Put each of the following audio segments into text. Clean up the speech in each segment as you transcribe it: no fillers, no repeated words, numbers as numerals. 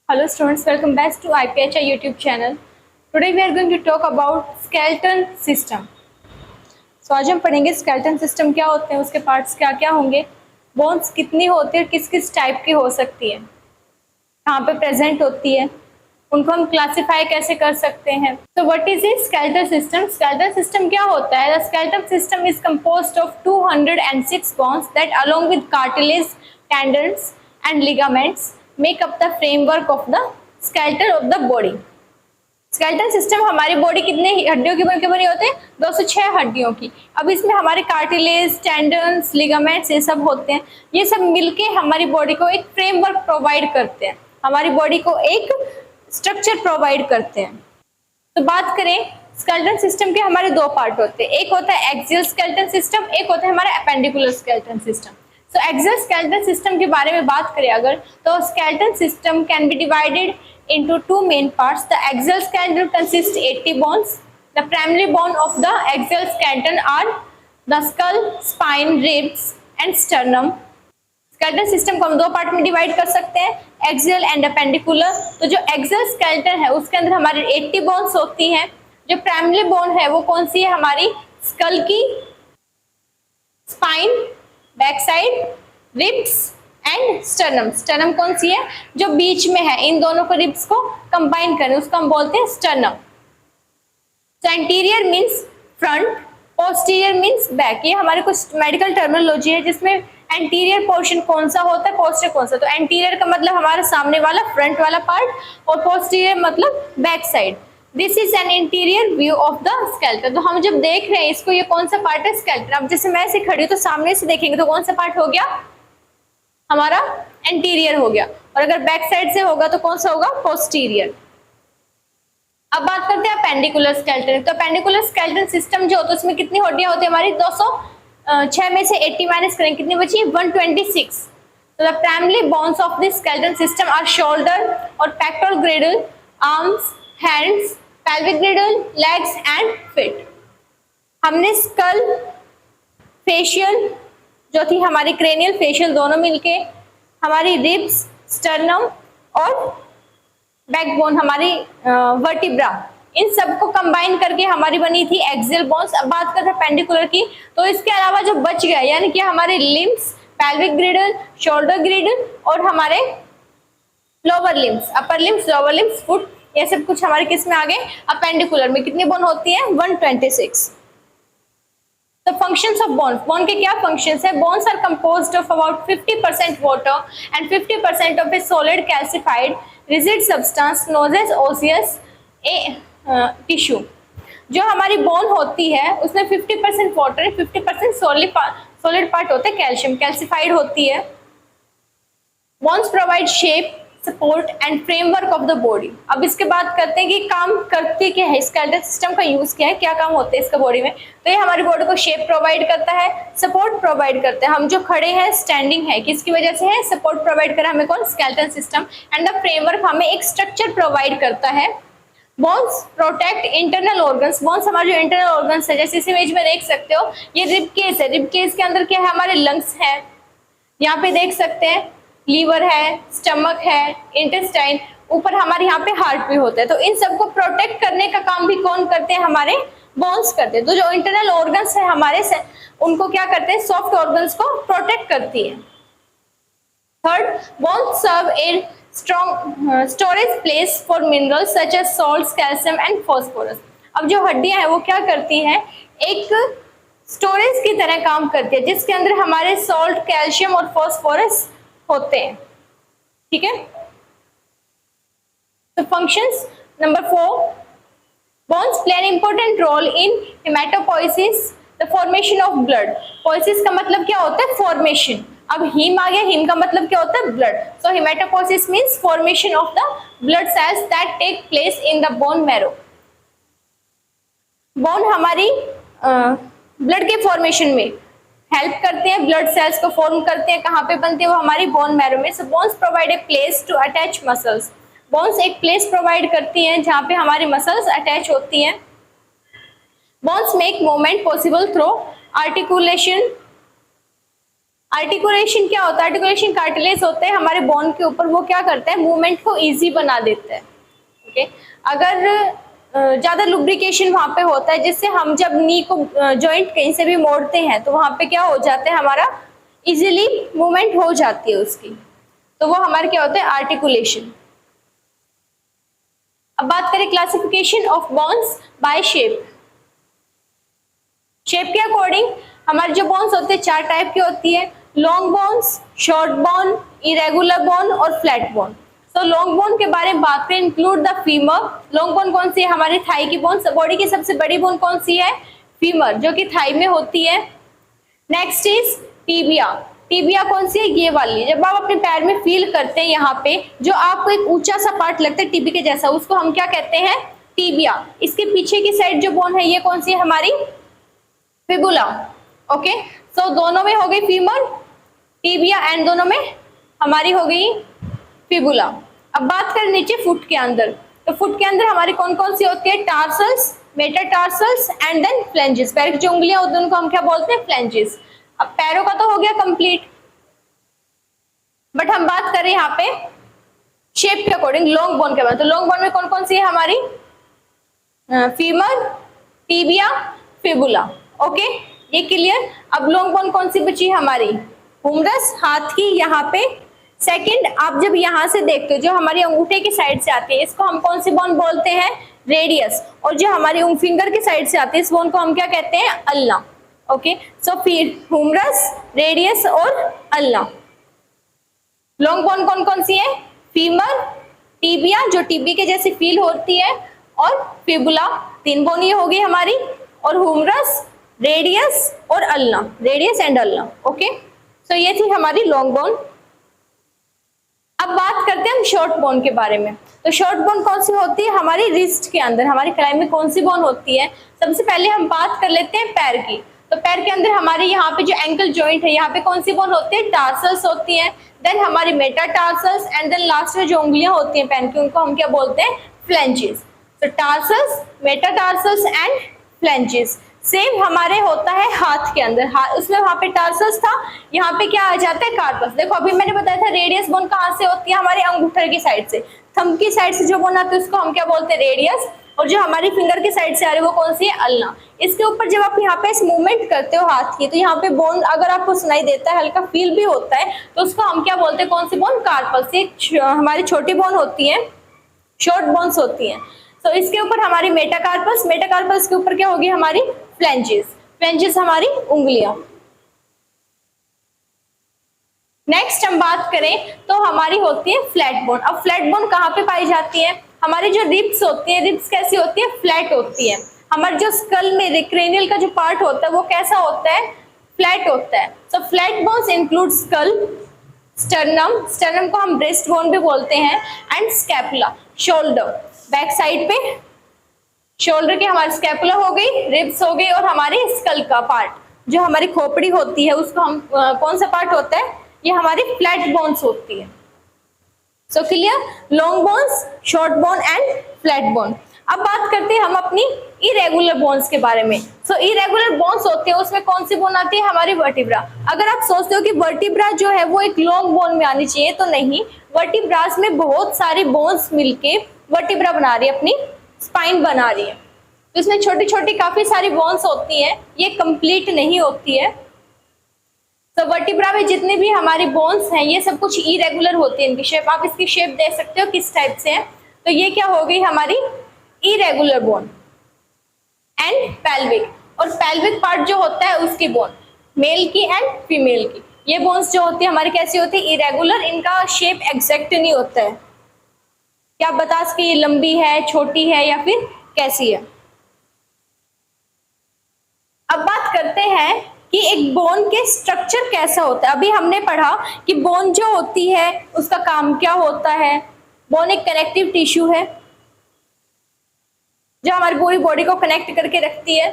Hello students, welcome back to IPHI YouTube channel. Today we are going to talk about skeleton system. So आज हम पढ़ेंगे skeleton system क्या होते हैं, उसके parts क्या क्या होंगे, bones कितनी होती है, किस किस टाइप की हो सकती है, कहाँ पे प्रेजेंट होती है, उनको हम क्लासीफाई कैसे कर सकते हैं. तो what is is skeletal system? Skeletal system क्या होता है? The skeletal system is composed of 206 bones that along with cartilage, tendons and ligaments make up the framework of the skeleton of the body. Skeleton system हमारी body कितने हड्डियों की बनके बनी होते हैं? 206 हड्डियों की. अब इसमें हमारे कार्टिलेज, टेंडन्स, लिगामेंट्स ये सब होते हैं. ये सब मिलके हमारी बॉडी को एक फ्रेमवर्क प्रोवाइड करते हैं, हमारी बॉडी को एक स्ट्रक्चर प्रोवाइड करते हैं. तो बात करें स्केलेटन सिस्टम के हमारे दो पार्ट होते हैं. एक होता है एक्सियल स्केलेटन सिस्टम, एक होता है हमारा एपेंडिकुलर स्केलेटन सिस्टम. सो एक्सियल स्केलेटन सिस्टम के बारे में बात करें अगर, तो skeleton system can be divided into two main parts. The axial skeleton consists 80 bones. The primary bone of the axial skeleton are the skull, spine, ribs and sternum. Skeleton system को हम दो पार्ट में divide कर सकते हैं, axial and appendicular. तो जो axial skeleton है उसके अंदर हमारी 80 बोन्स होती हैं. जो प्राइमरी बोन है वो कौन सी है? हमारी स्कल की, spine, back side, ribs and sternum. Sternum कौन सी है? जो बीच में है, इन दोनों को रिब्स को कंबाइन करें उसको हम बोलते हैं स्टर्नम. तो anterior means front, posterior means back. ये हमारे कुछ मेडिकल टर्मिनोलॉजी है जिसमें एंटीरियर पोर्शन कौन सा होता है, पोस्टीरियर कौन सा. तो एंटीरियर का मतलब हमारा सामने वाला फ्रंट वाला पार्ट और पोस्टीरियर मतलब back side. This is an interior view of the skeleton. तो हम जब देख रहे हैं इसको, ये कौन सा पार्ट है? स्केलेटन. अब जैसे मैं ऐसे खड़ी हूं तो सामने से देखेंगे तो कौन सा पार्ट हो गया? हमारा एंटीरियर हो गया. और अगर बैक साइड से होगा तो कौन सा होगा? पोस्टीरियर. अब बात करते हैं अपेंडिकुलर स्केलेटन. तो अपेंडिकुलर स्केलेटन सिस्टम जो होता है उसमें कितनी हड्डियां होती है हमारी? 206 में से 80 माइनस करें कितनी बची? 126. तो the primary bones of this skeleton system are shoulder और pectoral girdle, arms, hands, pelvic girdle, legs and feet. हमने स्कल, फेशियल जो थी हमारी, क्रेनियल, फेशियल दोनों मिलके, हमारी रिब्स, स्टर्नम और बैकबोन हमारी वर्टिब्रा, इन सबको कंबाइन करके हमारी बनी थी एक्सियल बोन्स. अब बात करते हैं पेंडिकुलर की. तो इसके अलावा जो बच गया यानी कि हमारे लिम्स, पेल्विक ग्रिडल, शोल्डर ग्रिडल और हमारे lower limbs, upper limbs, lower limbs, foot, ये सब कुछ हमारे किस में आ गए? अपेंडिकुलर में. कितनी बोन होती है? 126. The functions of bones. Bone के क्या functions है? Bones are composed of about 50% water and 50% of a solid calcified rigid substance known as osseous tissue. जो हमारी bone होती है उसमें 50% water, 50% solid part होते हैं, कैल्शियम, कैल्सिफाइड होती है. Bones provide shape, support and framework of the body. अब इसके बाद करते हैं कि काम करते क्या है, स्केलेटन सिस्टम का यूज क्या है, क्या काम होते हैं इसका बॉडी में. तो ये हमारी बॉडी को शेप प्रोवाइड करता है, सपोर्ट प्रोवाइड करता है. हम जो खड़े हैं, स्टैंडिंग है, किसकी वजह से है? सपोर्ट प्रोवाइड करा हमें कौन? Skeleton system. And the framework हमें एक स्ट्रक्चर प्रोवाइड करता है. Bones protect internal organs. Bones हमारे जो इंटरनल ऑर्गन्स है, जैसे इस इमेज में देख सकते हो ये रिब केस है. रिब केस के अंदर क्या है? हमारे लंग्स है, यहाँ पे देख सकते हैं लीवर है, स्टमक है, इंटेस्टाइन, ऊपर हमारे यहाँ पे हार्ट भी होता है. तो इन सबको प्रोटेक्ट करने का काम भी कौन करते हैं? हमारे बोन्स करते हैं. तो जो इंटरनल ऑर्गन्स है हमारे से, उनको क्या करते हैं? सॉफ्ट ऑर्गन्स को प्रोटेक्ट करती है. Third, bones serve a strong storage place for minerals such as salt, calcium and phosphorus. अब जो हड्डियां हैं वो क्या करती हैं? एक स्टोरेज की तरह काम करती है जिसके अंदर हमारे सॉल्ट, कैल्शियम और फॉस्फोरस होते हैं. ठीक है. तो functions number 4, bones play an important role in haematopoiesis, the formation of blood. Poiesis का मतलब क्या होता है? फॉर्मेशन. अब हीम आ गया, हीम का मतलब क्या होता है? Blood. So haematopoiesis means formation of the blood cells that take place in the bone marrow. Bone हमारी ब्लड के फॉर्मेशन में हेल्प करते हैं, ब्लड सेल्स को फॉर्म करते हैं. कहाँ पे बनते हैं? वो हमारी बोन मैरो में. So bones provide a place to attach muscles. Bones एक प्लेस प्रोवाइड करती हैं जहाँ पे हमारी मसल्स अटैच होती हैं. Bones make movement possible through articulation articulation क्या होता है? आर्टिकुलेशन कार्टिलेज होते हैं हमारे बोन के ऊपर, वो क्या करता है, मूवमेंट को इजी बना देता है। ओके, अगर ज्यादा लुब्रिकेशन वहां पे होता है, जिससे हम जब नी को जॉइंट कहीं से भी मोड़ते हैं तो वहां पे क्या हो जाता है, हमारा इजीली मूवमेंट हो जाती है उसकी, तो वो हमारे क्या होता है, आर्टिकुलेशन। अब बात करें classification of bones by shape. Shape के अकॉर्डिंग हमारे जो बोन्स होते हैं 4 टाइप की होती है, long bones, short bone, irregular bone और फ्लैट बोन। तो लॉन्ग बोन के बारे में बात करें, include the femur. Long bone कौन सी है, हमारी थाई की बोन। बॉडी की सबसे बड़ी बोन कौन सी है, फीमर, जो कि थाई में होती है। Next is tibia. टीबिया कौन सी है, ये वाली। जब आप अपने पैर में फील करते हैं, यहाँ पे जो आपको एक ऊंचा सा पार्ट लगता है टीबी के जैसा, उसको हम क्या कहते हैं, टीबिया। इसके पीछे की साइड जो बोन है ये कौन सी है, हमारी फिबुला। ओके, सो दोनों में हो गई फीमर, टीबिया, एंड दोनों में हमारी हो गई फिबुला। अब बात करें नीचे फुट के अंदर, तो फुट के अंदर हमारी कौन कौन सी होती है, tarsals, metatarsals and then phalanges. पैर की जो उंगलियां होती हैं उनको हम क्या बोलते हैं, फ्लेंजेस। अब पैरों का तो हो गया कंप्लीट, बट हम बात कर रहे हैं यहाँ पे शेप के अकॉर्डिंग लॉन्ग बोन के बारे में। तो लॉन्ग बोन में कौन कौन सी है हमारी, फीमर, टीबिया, फिबुला। ओके, ये क्लियर। अब लॉन्ग बोन कौन सी बची हमारी, हुमरस, हाथ की यहाँ पे। सेकंड, आप जब यहाँ से देखते हो जो हमारी अंगूठे की साइड से आती है, इसको हम कौन सी बोन बोलते हैं, रेडियस। और जो हमारी फिंगर की साइड से आती है, इस बोन को हम क्या कहते हैं, अल्ना। ओके, सो फिर हुमरस, रेडियस और अल्ना। लॉन्ग बोन कौन कौन सी है, फीमर, टीबिया जो टीबी के जैसी फील होती है, और फिबुला। 3 बोन ये हो गई हमारी, और हुमरस, रेडियस और ulna, radius and ulna. Okay, so ये थी हमारी लॉन्ग बोन। अब बात करते हैं हम शॉर्ट बोन के बारे में। तो शॉर्ट बोन कौन सी होती है, हमारी रिस्ट के अंदर, हमारी कलाई में कौन सी बोन होती है। सबसे पहले हम बात कर लेते हैं पैर की। तो पैर के अंदर हमारे यहाँ पे जो एंकल जॉइंट है, यहाँ पे कौन सी बोन होती है, टार्सल्स होती है। देन हमारी मेटाटार्सल्स, एंड देन लास्ट में जो उंगलियां होती हैं पैर की, उनको हम क्या बोलते हैं, फ्लेंजेस। तो tarsals, metatarsals and flanges. Same हमारे होता है हाथ के अंदर, उसमें वहां पे टार्सल्स था, यहाँ पे क्या आ जाता है, कार्पस। देखो अभी मैंने बताया था रेडियस बोन कहाँ से होती है, हमारे अंगूठे की साइड से। थंब की साइड से जो बोन आती है उसको हम क्या बोलते हैं, रेडियस। और जो हमारी फिंगर की साइड से आ रही है वो कौन सी है, अल्ना। इसके ऊपर जब आप यहाँ पे मूवमेंट करते हो हाथ की, तो यहाँ पे बोन अगर आपको सुनाई देता है, हल्का फील भी होता है, तो उसको हम क्या बोलते हैं, कौन सी बोन, कार्पस। ये हमारी छोटी बोन होती है, शॉर्ट बोन्स होती हैं। तो इसके ऊपर हमारी मेटाकार्पस, मेटाकार्पस के ऊपर क्या होगी हमारी, फ्लेंजेस। फ्लेंजेस हमारी उंगलियां। नेक्स्ट हम बात करें तो हमारी होती है फ्लैट बोन। अब फ्लैट बोन कहाँ पे पाई जाती है, हमारी जो रिब्स होती है, रिब्स कैसी होती है, फ्लैट होती है। हमारे जो स्कल में क्रेनियल का जो पार्ट होता है वो कैसा होता है, फ्लैट होता है। So flat bones include skull, sternum, sternum को हम ब्रेस्ट बोन भी बोलते हैं, and scapula, shoulder, back side पे शोल्डर के हमारी स्कैपुला हो गई, रिब्स हो गई, और हमारे स्कल का पार्ट जो हमारी खोपड़ी होती है उसको हम कौन सा पार्ट होता है, ये हमारी फ्लैट बोन्स होती है। So clear, long bones, short bone and flat bone. अब बात करते हैं हम अपनी इरेगुलर बोन्स के बारे में। सो इरेगुलर बोन्स होते हैं, उसमें कौन सी बोन आती है, हमारी वर्टिब्रा। अगर आप सोचते हो कि वर्टिब्रा जो है वो एक लॉन्ग बोन में आनी चाहिए, तो नहीं, वर्टिब्रास में बहुत सारी बोन्स मिलके वर्टिब्रा बना रही है, अपनी स्पाइन बना रही है। तो इसमें छोटी छोटी काफी सारी बोन्स होती हैं, ये कंप्लीट नहीं होती है। तो वर्टिब्रा में जितने भी हमारी बोन्स हैं ये सब कुछ इरेगुलर होती है। इनकी शेप, आप इसकी शेप देख सकते हो किस टाइप से है। तो ये क्या हो गई हमारी इरेगुलर बोन। एंड पेल्विक, और पेल्विक पार्ट जो होता है उसकी बोन, मेल की एंड फीमेल की, ये बोन्स जो होती है हमारी कैसी होती है, इरेगुलर। इनका शेप एग्जैक्ट नहीं होता है, क्या आप बता सके ये लंबी है, छोटी है, या फिर कैसी है। अब बात करते हैं कि एक बोन के स्ट्रक्चर कैसा होता है। अभी हमने पढ़ा कि बोन जो होती है उसका काम क्या होता है। बोन एक कनेक्टिव टिश्यू है जो हमारी पूरी बॉडी को कनेक्ट करके रखती है।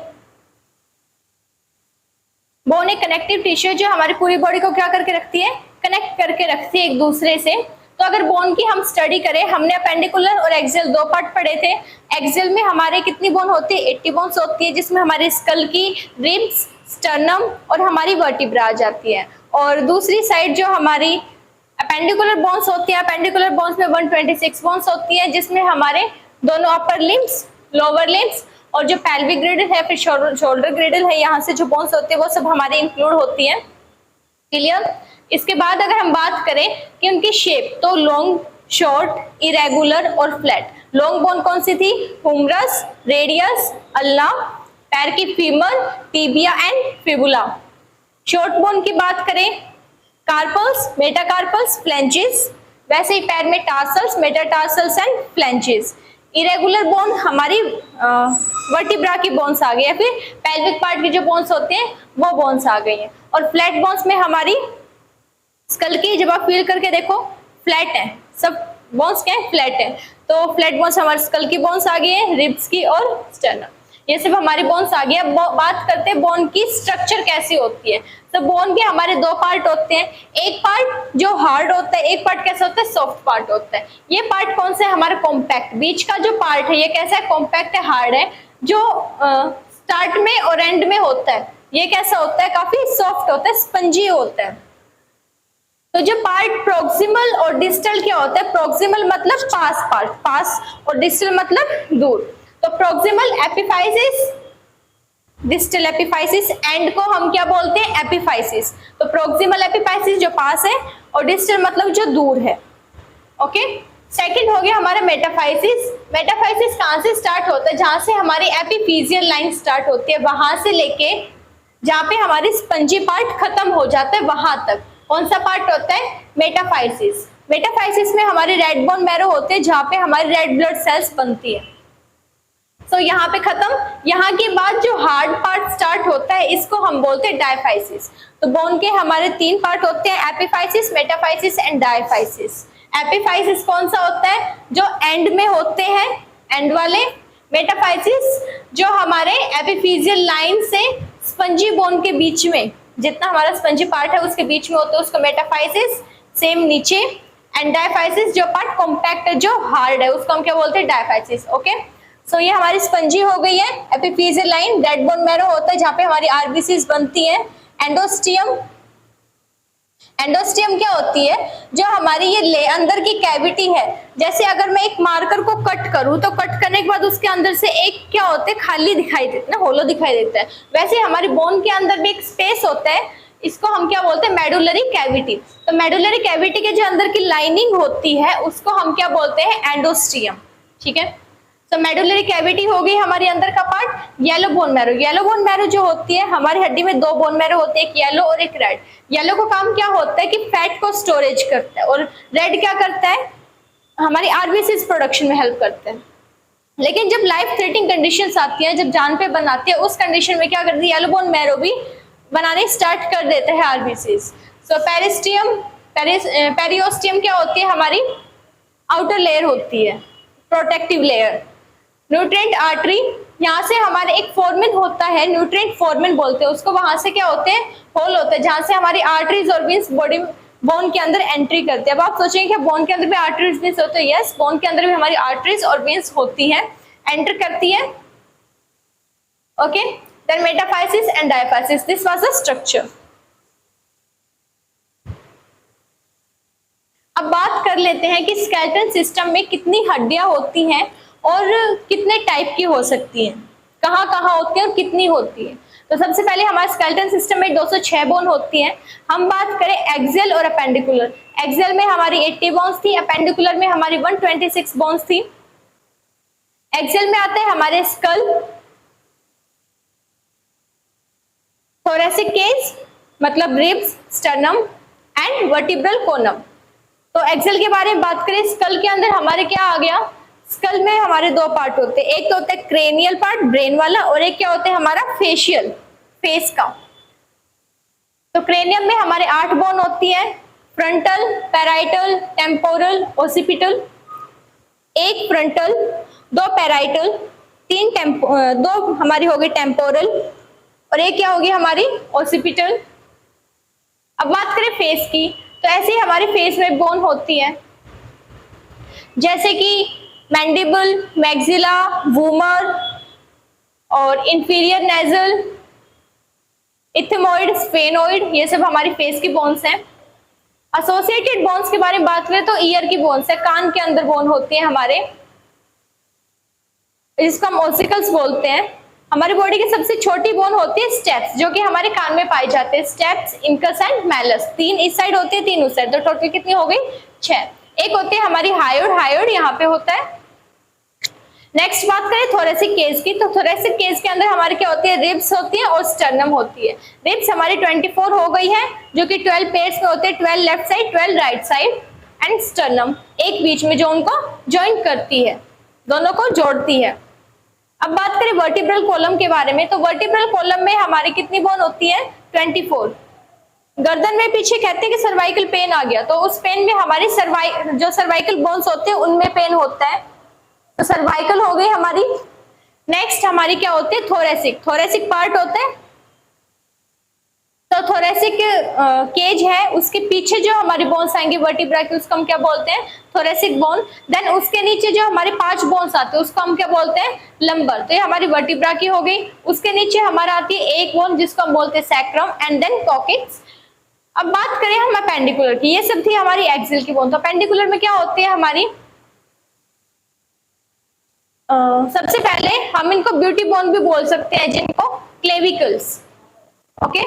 बोन एक कनेक्टिव टिश्यू है जो हमारी पूरी बॉडी को क्या करके रखती है, कनेक्ट करके रखती है एक दूसरे से। तो अगर बोन की हम स्टडी करें, हमने अपेंडिकुलर और एक्सियल 2 पार्ट पढ़े थे। एक्सियल में हमारे कितनी बोन होती है, 80 बोन्स होती है, जिसमें हमारे स्कल की, रिब्स, स्टर्नम और हमारी वर्टिब्रा आ जाती है। और दूसरी साइड जो हमारी अपेंडिकुलर बोन्स होती है, अपेंडिकुलर बोन्स में 126 बोन्स होती है, जिसमें हमारे दोनों अपर लिम्स, लोअर लिम्स और जो पेल्विक ग्रिडल है, फिर शोल्डर ग्रिडल है, यहाँ से जो बोन्स होती है वो सब हमारे इंक्लूड होती है। क्लियर? इसके बाद अगर हम बात करें कि उनकी शेप, तो लॉन्ग, शॉर्ट, इरेगुलर और फ्लैट। लॉन्ग बोन कौन सी थी? हुमरस, रेडियस, अल्ना, पैर की femur, tibia and fibula. Short bone की बात करें, कार्पल्स, मेटाकार्पल्स, फ्लैंजेस, वैसे ही पैर में tarsals, metatarsals and flanges. Irregular bone हमारी वर्टिब्रा की बोन्स आ गई है, फिर पेल्विक पार्ट की जो बोन्स होते हैं वो बोन्स आ गई हैं। और फ्लैट बोन्स में हमारी स्कल की, जब आप फील करके देखो फ्लैट है, सब बोन्स क्या है? फ्लैट है। तो फ्लैट बोन्स हमारे स्कल की बोन्स आ गई है, रिब्स की और स्टर्नम, ये सब हमारी बोन्स आ गई है। बात करते हैं बोन की स्ट्रक्चर कैसी होती है। तो बोन के हमारे दो पार्ट होते हैं, एक पार्ट जो हार्ड होता है, एक पार्ट कैसा होता है? सॉफ्ट पार्ट होता है। ये पार्ट कौन सा है? हमारा कॉम्पैक्ट। बीच का जो पार्ट है ये कैसा है? कॉम्पैक्ट है, हार्ड है। जो स्टार्ट में और एंड में होता है ये कैसा होता है? काफी सॉफ्ट होता है, स्पंजी होता है। तो जो पार्ट प्रोक्सिमल और डिस्टल क्या होता है? प्रोक्सिमल मतलब पास पार्ट, पास, और डिस्टल मतलब दूर। तो proximal epiphysis, distal epiphysis, and को हम क्या बोलते हैं? एपिफाइसिस। तो प्रोक्सिमल एपिफाइसिस जो पास है और डिस्टल मतलब जो दूर है। ओके, सेकंड हो गया हमारा मेटाफाइसिस। मेटाफाइसिस कहां से स्टार्ट होता है? जहां से हमारी एपिफिजियल लाइन स्टार्ट होती है, वहां से लेके जहां पे हमारी स्पंजी पार्ट खत्म हो जाता है वहां तक कौन सा पार्ट होता है? मेटाफाइसिस। मेटाफाइसिस में हमारे रेड बोन मैरो होते हैं, जहां पे हमारी रेड ब्लड सेल्स बनती है। तो यहाँ पे खत्म। यहाँ के बाद जो हार्ड पार्ट स्टार्ट होता है इसको हम बोलते हैं डायफाइसिस। तो बोन के हमारे तीन पार्ट होते हैं, epiphysis, metaphysis and diaphysis. Epiphysis कौन सा होता है? जो एंड में होते हैं, एंड वाले। मेटाफाइसिस जो हमारे एपिफिजियल लाइन से स्पंजी बोन के बीच में, जितना हमारा स्पंजी पार्ट है उसके बीच में होता है, उसको मेटाफाइसिस। सेम नीचे। एंड डायफाइसिस जो पार्ट कॉम्पैक्ट है, जो हार्ड है, उसको हम क्या बोलते हैं? डायफाइसिस। ओके, सो ये हमारी स्पंजी हो गई है। Epiphyseal line, red bone marrow होता है जहां पे हमारी आरबीसीज बनती है। एंडोस्टियम, एंडोस्टियम क्या होती है? जो हमारी ये अंदर की कैविटी है। जैसे अगर मैं एक मार्कर को कट करूं तो कट करने के बाद उसके अंदर से एक क्या होता है? खाली दिखाई देता है ना, होलो दिखाई देता है। वैसे हमारी बोन के अंदर भी एक स्पेस होता है, इसको हम क्या बोलते हैं? Medullary cavity. तो मेडुलरी कैविटी के जो अंदर की लाइनिंग होती है उसको हम क्या बोलते हैं? एंडोस्टियम। ठीक है, तो मेडुलरी कैविटी हो गई हमारी अंदर का part. Yellow bone marrow, yellow bone marrow जो होती है हमारी हड्डी में दो बोन मैरो होते हैं, एक येलो और एक रेड। येलो का काम क्या होता है? कि फैट को स्टोरेज करता है, और रेड क्या करता है? हमारी आरबीसीज प्रोडक्शन में हेल्प करते हैं। लेकिन जब लाइफ थ्रेटनिंग कंडीशंस आती है, जब जान पे बनाती है, उस कंडीशन में क्या करती है? येलो बोन मैरो भी बनाने स्टार्ट कर देते हैं आरबीसीज। सो पेरिस्टियम, पेरियोस्टियम क्या होती है? हमारी आउटर लेयर होती है, प्रोटेक्टिव लेयर। न्यूट्रिएंट आर्टरी, यहाँ से हमारे एक फोरमेन होता है, न्यूट्रिएंट फोरमेन बोलते हैं उसको। वहां से क्या होते हैं? होल होते हैं, जहां से हमारी आर्टरीज और वेन्स बॉडी बोन के अंदर एंट्री करते हैं। अब आप सोचेंगे कि बोन के अंदर भी आर्टरीज वेन्स होते हैं। यस, बोन के अंदर भी हमारी आर्टरीज और वेन्स होती हैं, एंटर करती है। Okay, then metaphysis and diaphysis, this was the structure. अब बात कर लेते हैं कि स्केलेटन सिस्टम में कितनी हड्डियां होती हैं और कितने टाइप की हो सकती हैं, कहाँ कहाँ होती है और कितनी होती है। तो सबसे पहले हमारे स्केलेटन सिस्टम में 206 बोन होती हैं। हम बात करें एक्सियल और अपेंडिकुलर, एक्सियल में हमारी 80 बोन्स थी, अपेंडिकुलर में हमारी 126 बोन्स थी। एक्सियल में आते हैं हमारे स्कल, थोरेसिक केज मतलब रिब्स, स्टर्नम एंड वर्टिब्रल कोनम। तो एक्सियल के बारे में बात करें, स्कल के अंदर हमारे क्या आ गया? स्कल में हमारे दो पार्ट होते हैं, एक तो होता है क्रेनियल पार्ट, ब्रेन वाला, और एक क्या होता है? हमारा फेशियल, फेस का। तो क्रेनियम में हमारे 8 बोन होती है, फ्रंटल, पैराइटल, टेम्पोरल, ओसिपिटल। एक फ्रंटल, 2 पैराइटल, 2 हमारी होगी टेम्पोरल, और एक क्या होगी? हमारी ओसिपिटल। अब बात करें फेस की, तो ऐसे ही हमारे फेस में बोन होती है, जैसे कि मैंडिबल, मैक्सिला, वूमर और इंफीरियर नेजल, इथेमोइड, स्फेनोइड, ये सब हमारी फेस की बोन्स हैं। एसोसिएटेड बोन्स के बारे में बात करें तो ईयर की बोन्स है, कान के अंदर बोन होती है हमारे, जिसको हम ओसिकल्स बोलते हैं। हमारी बॉडी की सबसे छोटी बोन होती है स्टेप्स, जो कि हमारे कान में पाए जाते हैं। स्टेप्स, इंकस एंड मैलस, 3 इस साइड होती है, 3 उस साइड, तो टोटल कितनी हो गई 6। एक होती है हमारी हायोड, हायोड यहाँ पे होता है। नेक्स्ट बात करें थोरेसिक केज की, तो थोरेसिक केज के अंदर हमारे क्या होती है, रिब्स होती है और स्टर्नम होती है। रिब्स हमारी 24 हो गई है, जो कि 12 पेयर्स में होते हैं, 12 left side, 12 right side, and sternum एक बीच में जो उनको ज्वाइन करती है, दोनों को जोड़ती है। अब बात करें वर्टिब्रल कॉलम के बारे में, तो वर्टिब्रल कॉलम में हमारी कितनी बोन होती है, 24। गर्दन में पीछे कहते हैं कि सर्वाइकल पेन आ गया, तो उस पेन में हमारी जो सर्वाइकल बोन्स होते हैं उनमें पेन होता है, तो सर्वाइकल हो गई हमारी। नेक्स्ट हमारी क्या होती है, थोरेसिक, थोरेसिक पार्ट होता है। तो थोरेसिक केज है, उसके पीछे जो हमारी बोन्स आएंगे वर्टिब्रा की, उसको हम क्या बोलते हैं, थोरेसिक बोन। देन उसके नीचे जो हमारे 5 बोन्स आते हैं उसको हम क्या बोलते हैं, लंबर। तो ये हमारी वर्टिब्रा की हो गई। उसके नीचे हमारा आती है एक बोन जिसको हम बोलते हैं सैक्रम, एंड देन कॉकेक्स। अब बात करें हम अपेंडिकुलर की, ये सब थी हमारी एक्सिल की बोन। तो अपेंडिकुलर में क्या होती है हमारी, सबसे पहले हम इनको ब्यूटी बोन भी बोल सकते हैं, जिनको क्लेविकल्स। ओके,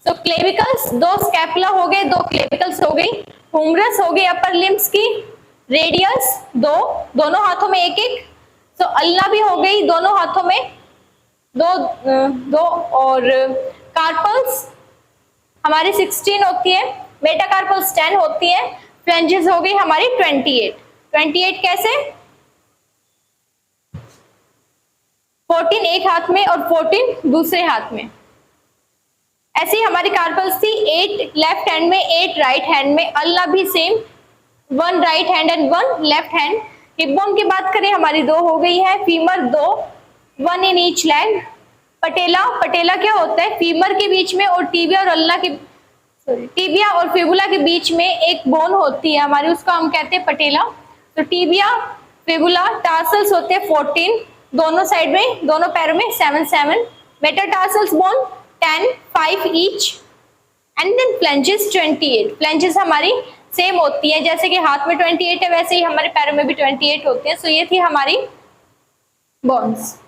सो क्लेविकल्स, 2 स्कैपुला हो गए, 2 क्लेविकल्स हो गई, हुमरस हो गई अपर लिम्स की, रेडियस 2, दोनों हाथों में एक एक, सो अल्ना भी हो गई दोनों हाथों में 2, और कार्पल्स हमारी 16 होती है, मेटाकार्पल्स 10 होती है, फ्लेंजेस हो गई हमारी 28। 28 कैसे, 14 एक हाथ में और 14 दूसरे हाथ में। ऐसे ही हमारी कार्पल्स थी, 8 लेफ्ट हैंड में, 8 राइट हैंड में, अल्लाह भी same, 1 right hand and 1 left hand. Hip bone की बात करें हमारी 2 हो गई है, फीमर 2, 1 इन ईच लेग। पटेला, पटेला क्या होता है, फीमर के बीच में और टिबिया और अल्लाह के, टिबिया और फिबुला के बीच में एक बोन होती है हमारी, उसको हम कहते हैं पटेला। तो टिबिया, फिबुला, टार्सल्स होते हैं 14 दोनों साइड में, दोनों पैरों में 7, metatarsals bone 10, 5 each, and then phalanges 28। Phalanges हमारी सेम होती है, जैसे कि हाथ में 28 है वैसे ही हमारे पैरों में भी 28 होते हैं। सो ये थी हमारी बोन्स।